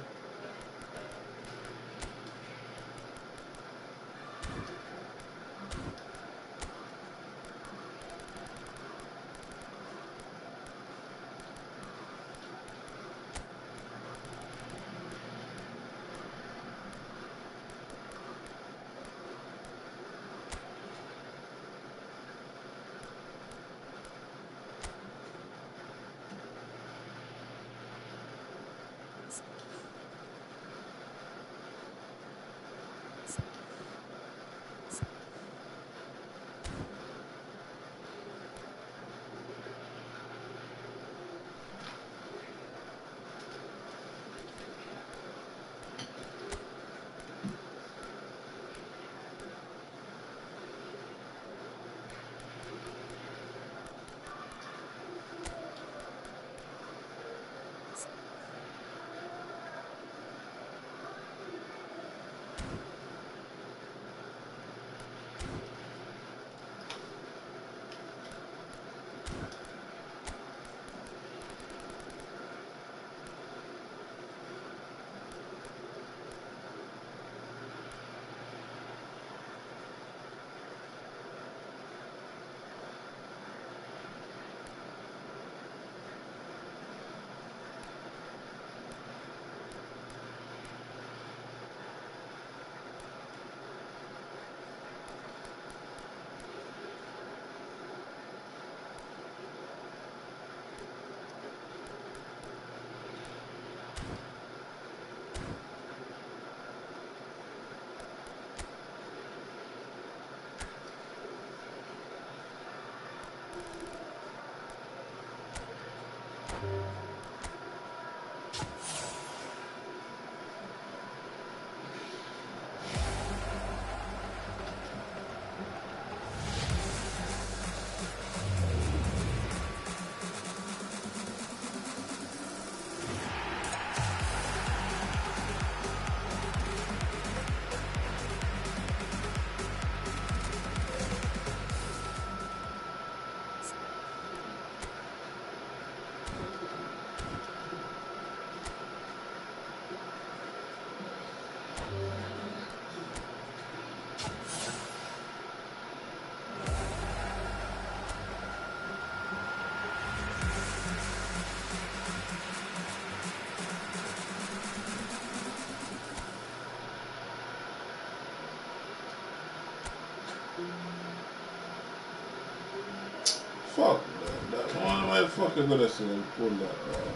Fuck that. One motherfucker gonna see him pull that dog.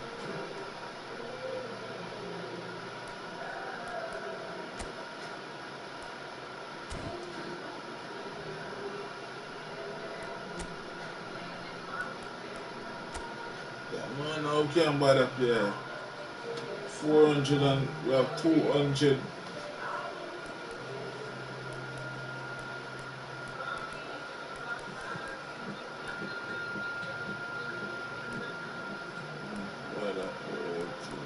Yeah, man, how can buy that player? 400 and we have 200. Buy that player too.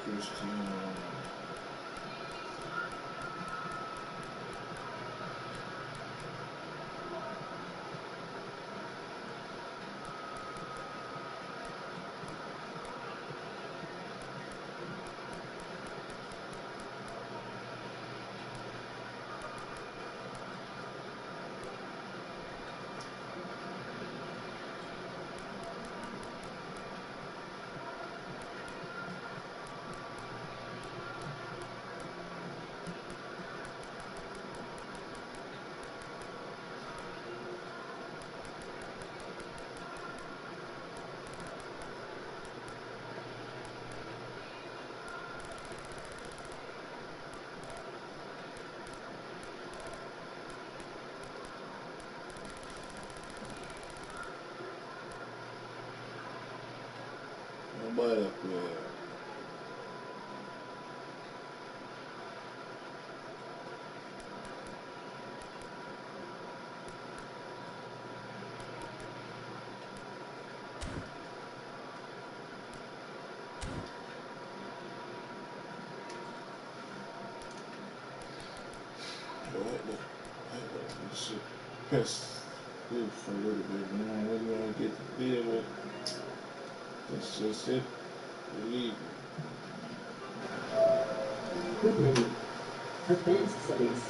Cristiano. Nobody up there. This shit pissed me for a little bit, man. What do you want to get to deal with? That's just it. Believe it. Group menu. Advanced settings.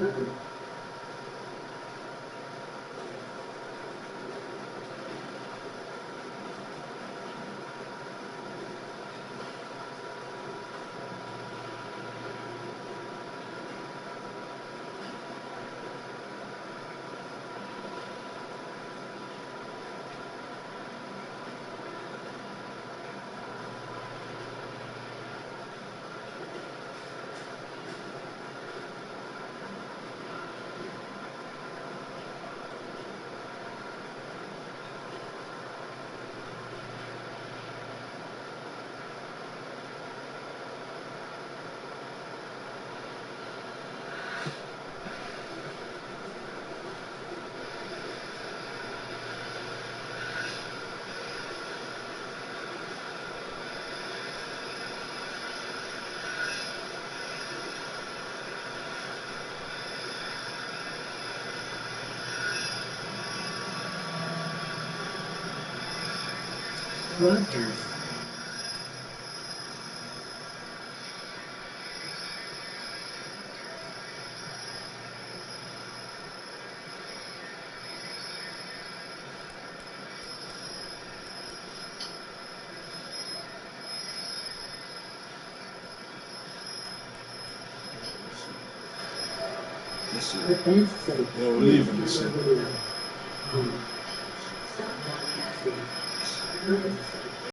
Button. Broadcast. This shit. Advanced settings. Yeah, we're leaving this shit. Home. Stop broadcasting. Notice.